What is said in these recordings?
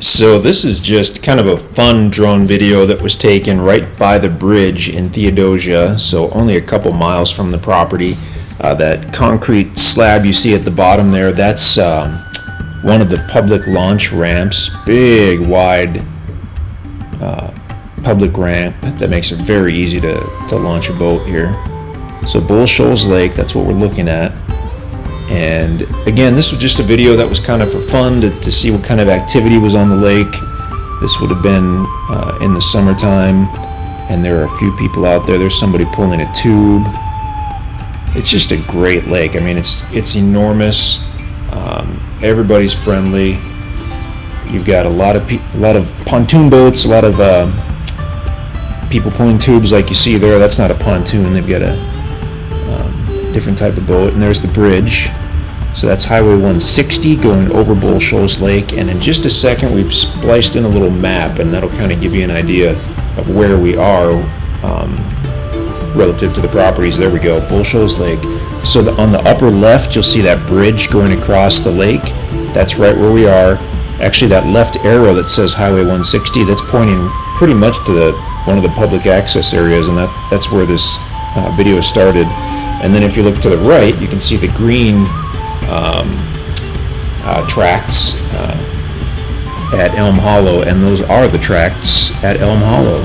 So this is just kind of a fun drone video that was taken right by the bridge in Theodosia, so only a couple miles from the property. That concrete slab you see at the bottom there, that's one of the public launch ramps. Big, wide public ramp that makes it very easy to launch a boat here. So Bull Shoals Lake, that's what we're looking at. And again, this was just a video that was kind of for fun to see what kind of activity was on the lake. This would have been in the summertime, and there are a few people out there. There's somebody pulling a tube. It's just a great lake. I mean, it's enormous. Everybody's friendly. You've got a lot of pontoon boats, a lot of people pulling tubes like you see there. That's not a pontoon. They've got a different type of boat, and there's the bridge. So that's Highway 160 going over Bull Shoals Lake, and in just a second we've spliced in a little map, and that'll kind of give you an idea of where we are relative to the properties. There we go, Bull Shoals Lake. So on the upper left you'll see that bridge going across the lake. That's right where we are. Actually, that left arrow that says Highway 160, that's pointing pretty much to one of the public access areas, and that's where this video started. And then if you look to the right, you can see the green tracts at Elm Hollow, and those are the tracts at Elm Hollow.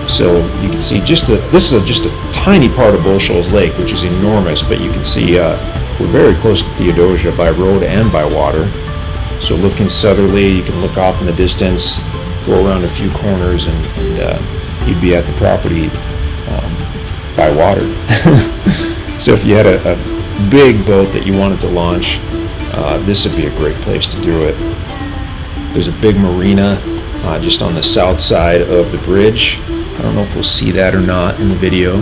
So you can see this is just a tiny part of Bull Shoals Lake, which is enormous, but you can see we're very close to Theodosia by road and by water. So looking southerly, you can look off in the distance, go around a few corners, and you'd be at the property by water. So if you had a big boat that you wanted to launch, this would be a great place to do it. There's a big marina just on the south side of the bridge. I don't know if we'll see that or not in the video.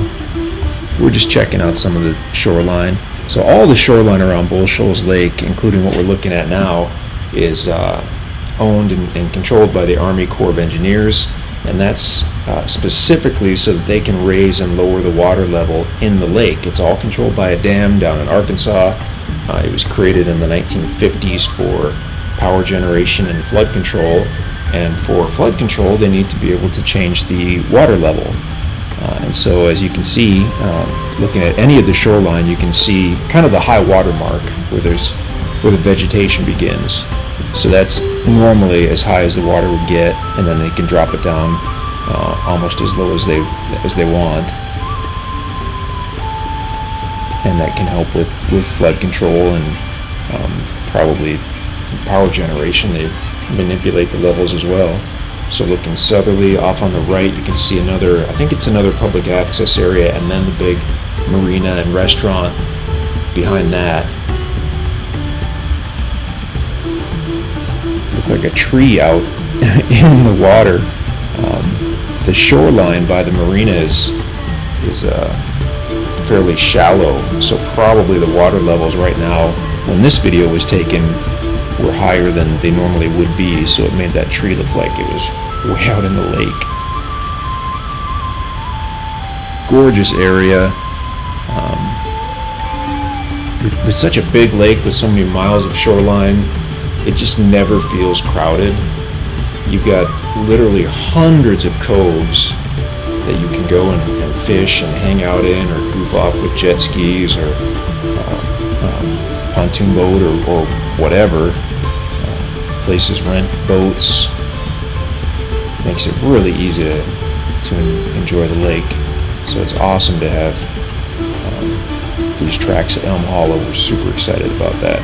We're just checking out some of the shoreline. So all the shoreline around Bull Shoals Lake, including what we're looking at now, is owned and controlled by the Army Corps of Engineers. And that's specifically so that they can raise and lower the water level in the lake. It's all controlled by a dam down in Arkansas. It was created in the 1950s for power generation and flood control. And for flood control, they need to be able to change the water level. And so as you can see, looking at any of the shoreline, you can see kind of the high water mark where the vegetation begins. So that's normally as high as the water would get, and then they can drop it down almost as low as they want, and that can help with flood control and probably power generation. They manipulate the levels as well. So looking southerly off on the right, you can see another, I think it's another public access area, and then the big marina and restaurant behind that. Like a tree out in the water. The shoreline by the marina is fairly shallow, so probably the water levels right now, when this video was taken, were higher than they normally would be, so it made that tree look like it was way out in the lake. Gorgeous area. With such a big lake with so many miles of shoreline, it just never feels crowded. You've got literally hundreds of coves that you can go and fish and hang out in, or goof off with jet skis or pontoon boat or whatever. Places rent boats. Makes it really easy to enjoy the lake. So it's awesome to have these tracks at Elm Hollow. We're super excited about that.